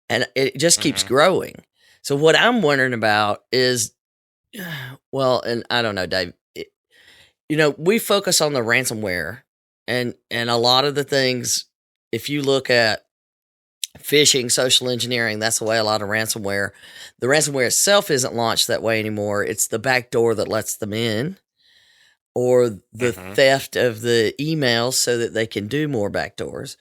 Speaker 2: And it just keeps growing. So what I'm wondering about is, well, and I don't know, Dave, we focus on the ransomware and a lot of the things, if you look at phishing, social engineering, that's the way a lot of ransomware, the ransomware itself isn't launched that way anymore. It's the back door that lets them in, or the theft of the emails so that they can do more backdoors.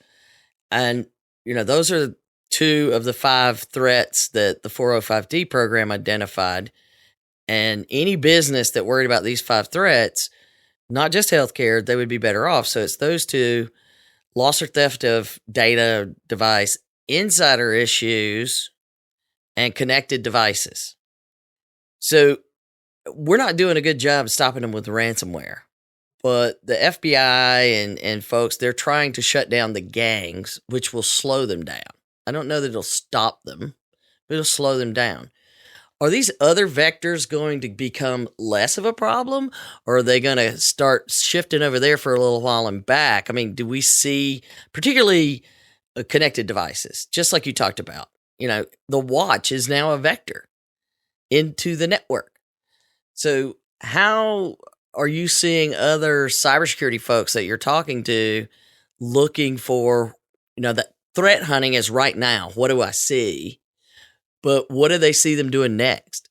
Speaker 2: And, those are two of the 5 threats that the 405D program identified. And any business that worried about these 5 threats, not just healthcare, they would be better off. So it's those 2: loss or theft of data, device, insider issues, and connected devices. So we're not doing a good job stopping them with the ransomware. But the FBI and folks, they're trying to shut down the gangs, which will slow them down. I don't know that it'll stop them, but it'll slow them down. Are these other vectors going to become less of a problem, or are they going to start shifting over there for a little while and back? I mean, do we see, particularly connected devices, just like you talked about, the watch is now a vector into the network. So how are you seeing other cybersecurity folks that you're talking to looking for, that threat hunting is right now? What do I see? But what do they see them doing next?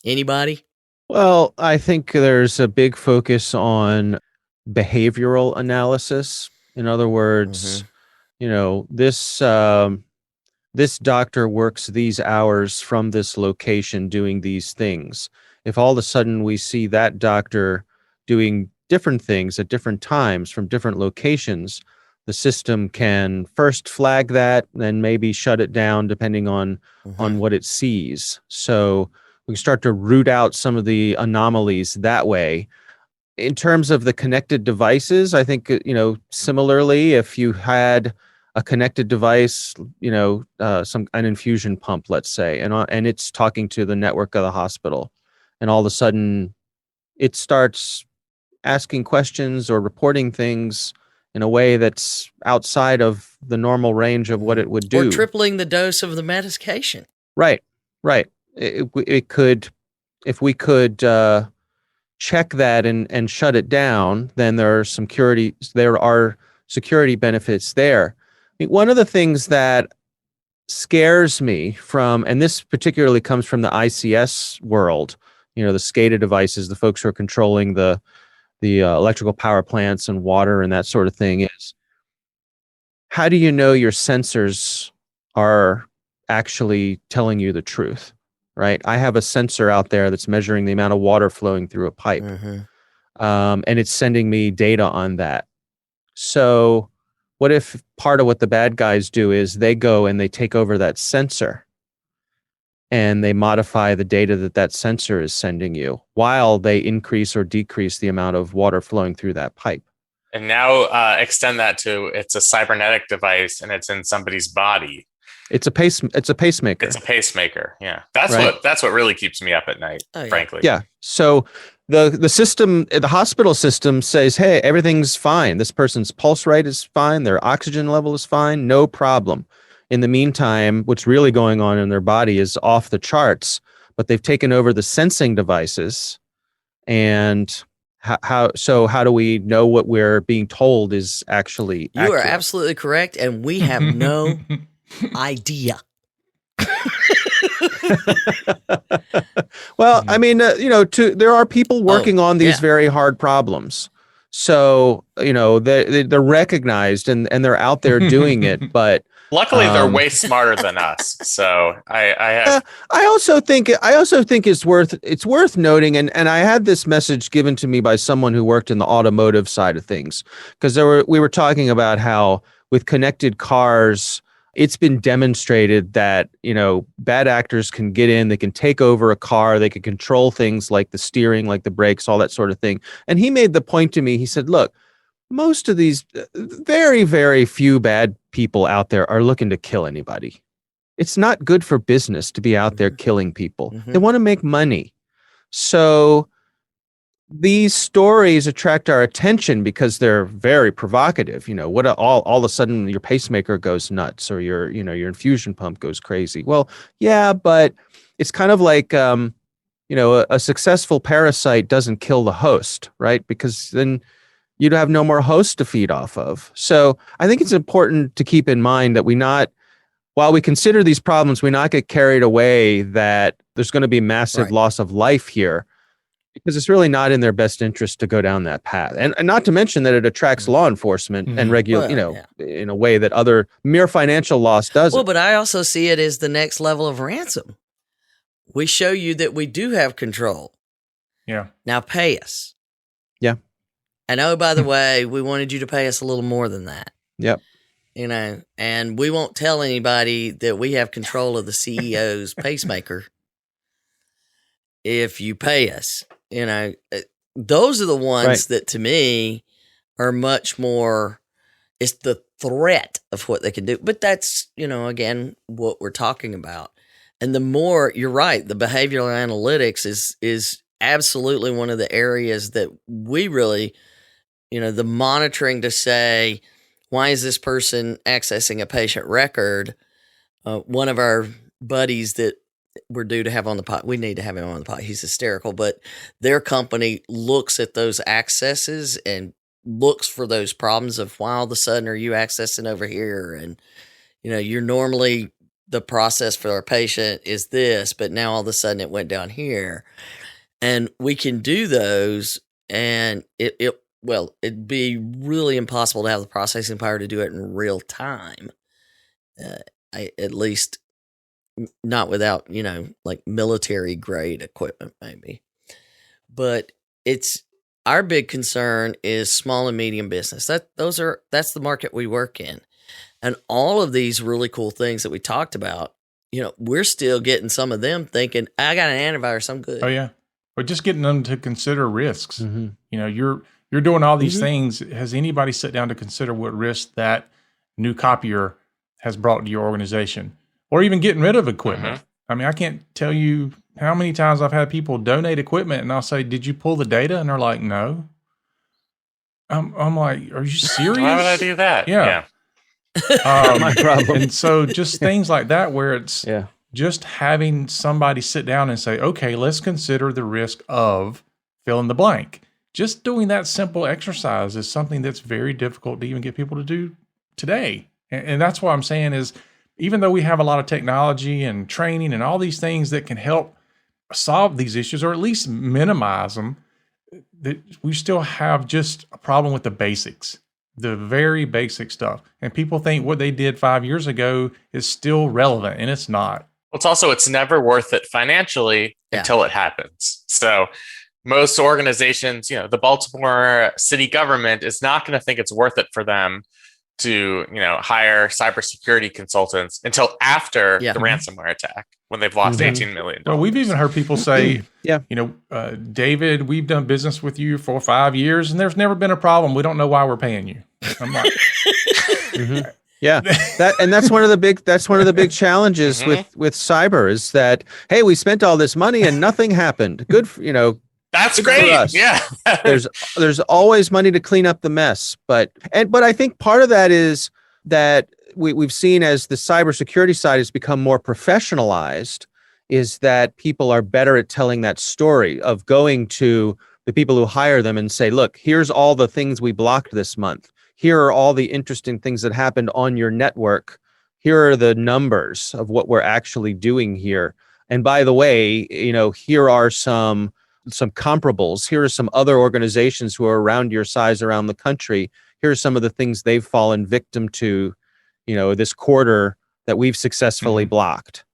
Speaker 2: Anybody?
Speaker 1: Well, I think there's a big focus on behavioral analysis. In other words, this doctor works these hours from this location doing these things. If all of a sudden we see that doctor doing different things at different times from different locations, the system can first flag that, then maybe shut it down depending on what it sees. So we can start to root out some of the anomalies that way. In terms of the connected devices, I think, similarly, if you had a connected device, an infusion pump, let's say, and it's talking to the network of the hospital, and all of a sudden it starts asking questions or reporting things in a way that's outside of the normal range of what it would do.
Speaker 2: Or tripling the dose of the medication.
Speaker 1: Right. It could, if we could check that and shut it down, then there are security benefits there. I mean, one of the things that scares me from, and this particularly comes from the ICS world, the SCADA devices, the folks who are controlling the electrical power plants and water and that sort of thing, is how do you know your sensors are actually telling you the truth, right? I have a sensor out there that's measuring the amount of water flowing through a pipe, and it's sending me data on that. So what if part of what the bad guys do is they go and they take over that sensor and they modify the data that sensor is sending you while they increase or decrease the amount of water flowing through that pipe?
Speaker 3: And now extend that to it's a cybernetic device and it's in somebody's body.
Speaker 1: It's a pacemaker.
Speaker 3: It's a pacemaker. Yeah. That's
Speaker 1: Right.
Speaker 3: what really keeps me up at night, frankly.
Speaker 1: Yeah. So the system, the hospital system says, hey, everything's fine. This person's pulse rate is fine. Their oxygen level is fine. No problem. In the meantime, what's really going on in their body is off the charts, but they've taken over the sensing devices. And how do we know what we're being told is actually
Speaker 2: You
Speaker 1: accurate?
Speaker 2: are absolutely correct. And we have no idea.
Speaker 1: Well, I mean, there are people working on these very hard problems. So, they're recognized and they're out there doing it. But
Speaker 3: luckily, they're way smarter than us. So I
Speaker 1: also think it's worth noting. And I had this message given to me by someone who worked in the automotive side of things, because we were talking about how with connected cars, it's been demonstrated that, bad actors can get in, they can take over a car, they can control things like the steering, like the brakes, all that sort of thing. And he made the point to me, he said, look, most of these very, very few bad people out there are looking to kill anybody. It's not good for business to be out there killing people. They want to make money. So these stories attract our attention because they're very provocative. What all of a sudden your pacemaker goes nuts or your infusion pump goes crazy. Well, yeah, but it's kind of like, a successful parasite doesn't kill the host, right? Because then you'd have no more hosts to feed off of. So I think it's important to keep in mind that while we consider these problems, we not get carried away that there's going to be massive loss of life here, because it's really not in their best interest to go down that path. And not to mention that it attracts law enforcement and in a way that other mere financial loss doesn't.
Speaker 2: Well, but I also see it as the next level of ransom. We show you that we do have control.
Speaker 6: Yeah.
Speaker 2: Now pay us.
Speaker 1: Yeah.
Speaker 2: And oh, by the way, we wanted you to pay us a little more than that.
Speaker 1: Yep.
Speaker 2: And we won't tell anybody that we have control of the CEO's pacemaker if you pay us. Those are the ones that to me are much more, it's the threat of what they can do. But that's, again, what we're talking about. And the more, you're right, the behavioral analytics is absolutely one of the areas that we really, the monitoring to say, why is this person accessing a patient record? One of our buddies that we're due to have on the pod, we need to have him on the pod. He's hysterical, but their company looks at those accesses and looks for those problems of why all of a sudden are you accessing over here? And, you're normally the process for our patient is this, but now all of a sudden it went down here. And we can do those, and it'd be really impossible to have the processing power to do it in real time. At least not without, like military grade equipment, maybe. But it's our big concern is small and medium business. That's the market we work in. And all of these really cool things that we talked about, we're still getting some of them thinking, I got an antivirus, I'm good.
Speaker 6: Oh yeah. Or just getting them to consider risks. You're doing all these things. Has anybody sat down to consider what risk that new copier has brought to your organization? Or even getting rid of equipment. I mean, I can't tell you how many times I've had people donate equipment and I'll say, did you pull the data? And they're like, no. I'm like, are you serious?
Speaker 3: Why would I do that?
Speaker 6: Yeah.
Speaker 1: My problem.
Speaker 6: And so just things like that where it's just having somebody sit down and say, okay, let's consider the risk of fill in the blank. Just doing that simple exercise is something that's very difficult to even get people to do today. And that's what I'm saying is, even though we have a lot of technology and training and all these things that can help solve these issues or at least minimize them, that we still have just a problem with the basics, the very basic stuff. And people think what they did 5 years ago is still relevant, and it's not.
Speaker 3: Well, it's never worth it financially until it happens. So most organizations, the Baltimore city government is not going to think it's worth it for them to, hire cybersecurity consultants until after
Speaker 2: Yeah.
Speaker 3: the ransomware attack when they've lost $18 million.
Speaker 6: Well, we've even heard people say,
Speaker 1: Yeah.
Speaker 6: David, we've done business with you for 5 years and there's never been a problem. We don't know why we're paying you. I'm like,
Speaker 1: Yeah, that's one of the big challenges with cyber is that, hey, we spent all this money and nothing happened. Good for,
Speaker 3: That's
Speaker 1: good for
Speaker 3: great.
Speaker 1: us.
Speaker 3: Yeah.
Speaker 1: there's always money to clean up the mess, but I think part of that is that we've seen as the cybersecurity side has become more professionalized, is that people are better at telling that story of going to the people who hire them and say, look, here's all the things we blocked this month. Here are all the interesting things that happened on your network. Here are the numbers of what we're actually doing here. And by the way, here are some comparables. Here are some other organizations who are around your size around the country. Here are some of the things they've fallen victim to, this quarter that we've successfully blocked.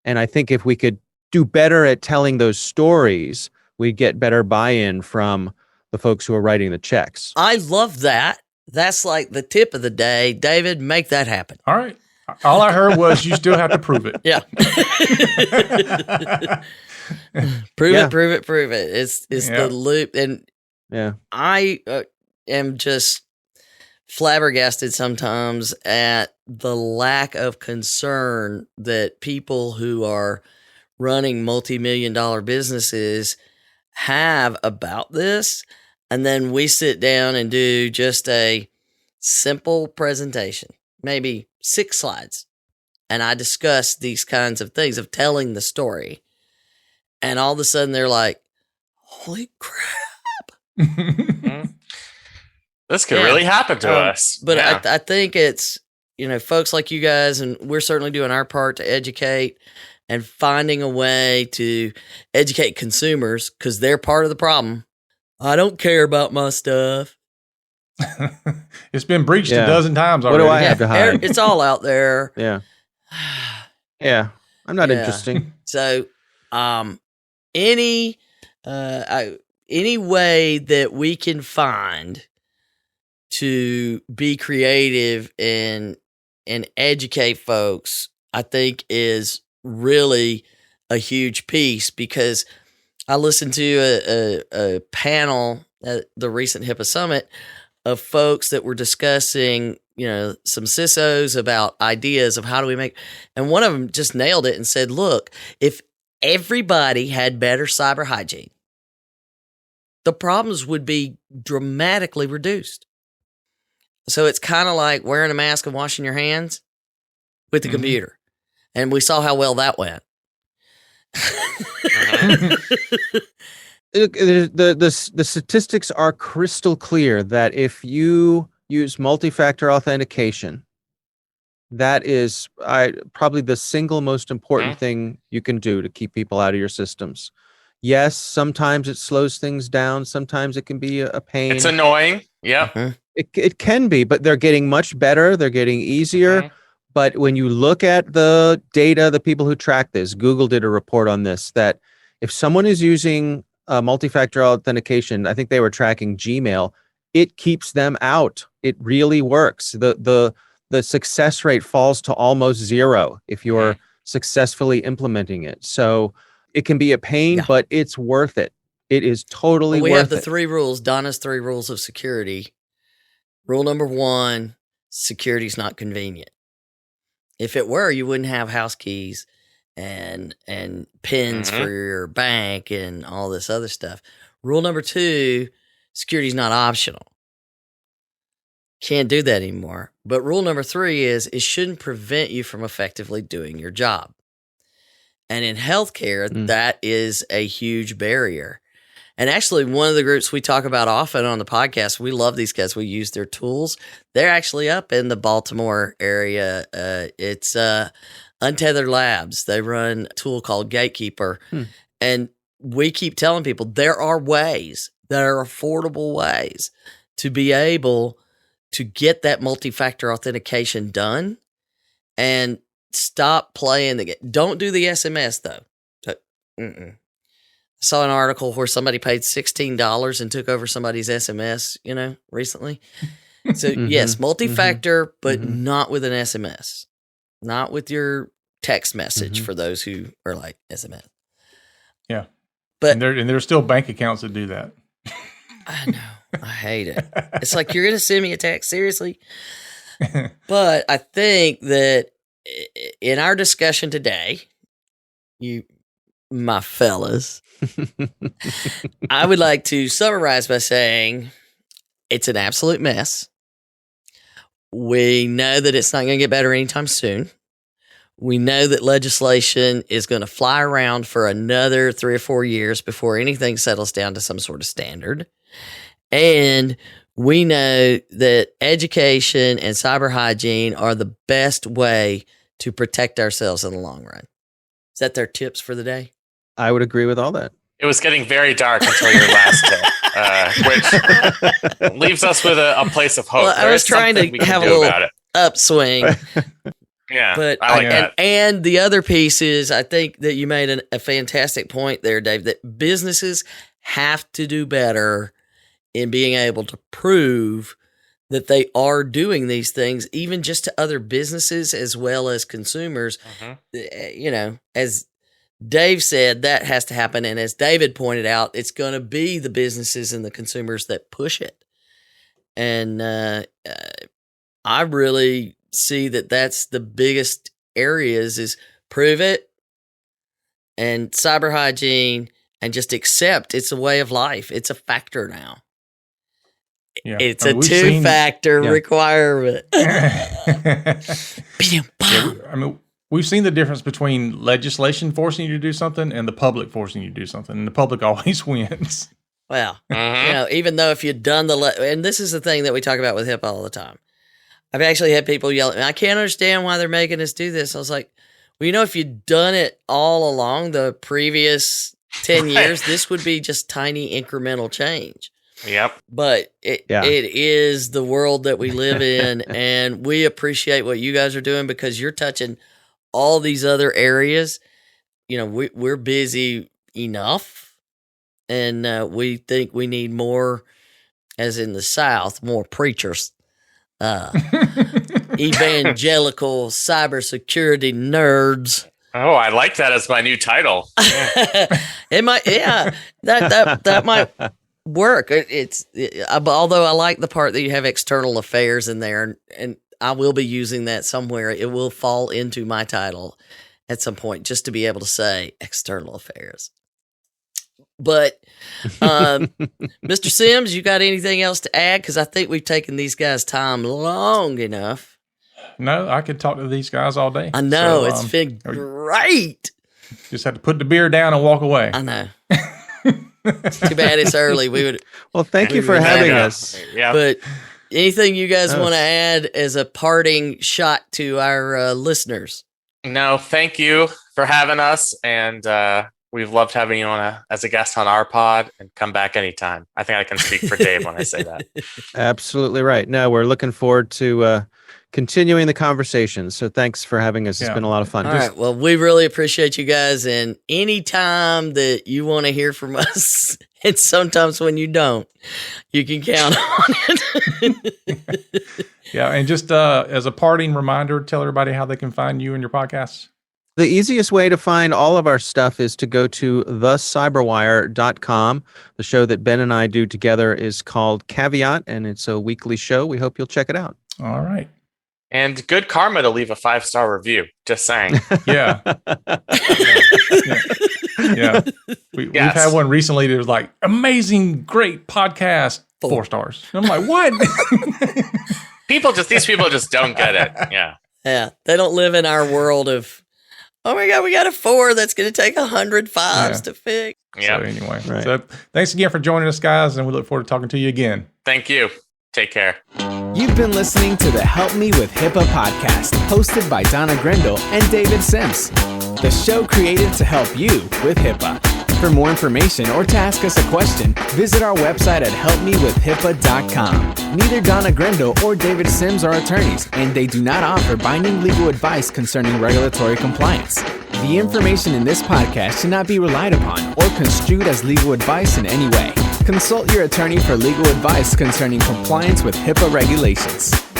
Speaker 1: And I think if we could do better at telling those stories, we'd get better buy-in from the folks who are writing the checks.
Speaker 2: I love that. That's like the tip of the day. David, make that happen.
Speaker 6: all right. All I heard was you still have to prove it.
Speaker 2: Yeah. Prove it. It's the loop. And
Speaker 1: Yeah.
Speaker 2: I am just flabbergasted sometimes at the lack of concern that people who are running multi-million-dollar businesses have about this. And then we sit down and do just a simple presentation, maybe 6 slides. And I discuss these kinds of things of telling the story. And all of a sudden they're like, holy crap.
Speaker 3: This could really happen to us.
Speaker 2: But I think it's, folks like you guys, and we're certainly doing our part to educate and finding a way to educate consumers because they're part of the problem. I don't care about my stuff.
Speaker 6: It's been breached a dozen times already.
Speaker 1: What do I have to hide?
Speaker 2: It's all out there.
Speaker 1: Yeah. Yeah. I'm not interesting.
Speaker 2: So, any way that we can find to be creative and educate folks, I think is really a huge piece, because I listened to a panel at the recent HIPAA Summit of folks that were discussing, some CISOs about ideas of how do we make, and one of them just nailed it and said, look, if everybody had better cyber hygiene, the problems would be dramatically reduced. So it's kind of like wearing a mask and washing your hands with the computer. And we saw how well that went.
Speaker 1: The statistics are crystal clear that if you use multi-factor authentication, that is probably the single most important thing you can do to keep people out of your systems. Yes, sometimes it slows things down. Sometimes it can be a pain.
Speaker 3: It's annoying. Yeah.
Speaker 1: It can be, but they're getting much better. They're getting easier. But when you look at the data, the people who track this, Google did a report on this, that if someone is using multi-factor authentication, I think they were tracking Gmail, it keeps them out. It really works. The success rate falls to almost zero if you're successfully implementing it. So it can be a pain, but it's worth it. It is totally worth it.
Speaker 2: We have the 3 rules, Donna's 3 rules of security. Rule number 1, security is not convenient. If it were, you wouldn't have house keys and pins for your bank and all this other stuff. Rule number 2, security is not optional. Can't do that anymore. But rule number 3 is it shouldn't prevent you from effectively doing your job. And in healthcare, that is a huge barrier. And actually, one of the groups we talk about often on the podcast, we love these guys. We use their tools. They're actually up in the Baltimore area. It's Untethered Labs. They run a tool called Gatekeeper. And we keep telling people there are ways that are affordable ways to be able to get that multi-factor authentication done and stop playing the game. Don't do the SMS, though. I saw an article where somebody paid $16 and took over somebody's SMS, recently. So yes, multi-factor, but not with an SMS, not with your text message for those who are like SMS.
Speaker 6: Yeah,
Speaker 2: but
Speaker 6: and there's still bank accounts that do that.
Speaker 2: I know, I hate it. It's like, you're gonna send me a text, seriously? But I think that in our discussion today, my fellas, I would like to summarize by saying it's an absolute mess. We know that it's not going to get better anytime soon. We know that legislation is going to fly around for another 3 or 4 years before anything settles down to some sort of standard. And we know that education and cyber hygiene are the best way to protect ourselves in the long run. Is that their tips for the day?
Speaker 1: I would agree with all that.
Speaker 3: It was getting very dark until your last tip, which leaves us with a place of hope.
Speaker 2: Well, I was trying to have a little upswing.
Speaker 3: Yeah,
Speaker 2: but
Speaker 3: I like that.
Speaker 2: And the other piece is, I think that you made a fantastic point there, Dave, that businesses have to do better in being able to prove that they are doing these things, even just to other businesses as well as consumers. You know, as Dave said, that has to happen. And as David pointed out, it's going to be the businesses and the consumers that push it. And I really see that that's the biggest areas is prove it and cyber hygiene, and just accept it's a way of life. It's a factor now.
Speaker 6: Yeah.
Speaker 2: It's a 2-factor requirement.
Speaker 6: We've seen the difference between legislation forcing you to do something and the public forcing you to do something, and the public always wins.
Speaker 2: Well, you know, even though if you'd done and this is the thing that we talk about with HIPAA all the time. I've actually had people yell at me, I can't understand why they're making us do this. I was like, well, you know, if you'd done it all along the previous 10 years, this would be just tiny incremental change.
Speaker 3: Yep.
Speaker 2: But it is the world that we live in, and we appreciate what you guys are doing because you're touching all these other areas. You know, we're busy enough, and we think we need more, as in the South, more preachers. Evangelical cybersecurity nerds.
Speaker 3: Oh, I like that as my new title.
Speaker 2: It might, that might work. Although I like the part that you have external affairs in there, and I will be using that somewhere. It will fall into my title at some point, just to be able to say external affairs. But, Mr. Sims, you got anything else to add? Because I think we've taken these guys' time long enough.
Speaker 6: No, I could talk to these guys all day.
Speaker 2: I know. It's been great.
Speaker 6: Just have to put the beer down and walk away.
Speaker 2: I know. It's too bad it's early.
Speaker 1: Well, thank you for having us.
Speaker 3: Yeah.
Speaker 2: But anything you guys want to add as a parting shot to our listeners?
Speaker 3: No, thank you for having us. And we've loved having you on as a guest on our pod, and come back anytime. I think I can speak for Dave when I say that.
Speaker 1: Absolutely right. No, we're looking forward to continuing the conversation. So thanks for having us. It's been a lot of fun.
Speaker 2: All right. Well, we really appreciate you guys. And anytime that you want to hear from us, and sometimes when you don't, you can count on it.
Speaker 6: Yeah. And just as a parting reminder, tell everybody how they can find you and your podcasts.
Speaker 1: The easiest way to find all of our stuff is to go to thecyberwire.com. The show that Ben and I do together is called Caveat, and it's a weekly show. We hope you'll check it out.
Speaker 6: All right.
Speaker 3: And good karma to leave a 5-star review. Just saying.
Speaker 6: Yeah. Yeah. We've had one recently that was like, amazing, great podcast, 4 stars. And I'm like, what?
Speaker 3: These people just don't get it. Yeah.
Speaker 2: Yeah. They don't live in our world of, oh my God, we got a 4 that's going to take 100 5s to fix.
Speaker 3: Yeah.
Speaker 6: So anyway, so thanks again for joining us, guys, and we look forward to talking to you again.
Speaker 3: Thank you. Take care.
Speaker 4: You've been listening to the Help Me with HIPAA podcast, hosted by Donna Grindle and David Sims. The show created to help you with HIPAA. For more information or to ask us a question, visit our website at helpmewithhipaa.com. Neither Donna Grindle or David Sims are attorneys, and they do not offer binding legal advice concerning regulatory compliance. The information in this podcast should not be relied upon or construed as legal advice in any way. Consult your attorney for legal advice concerning compliance with HIPAA regulations.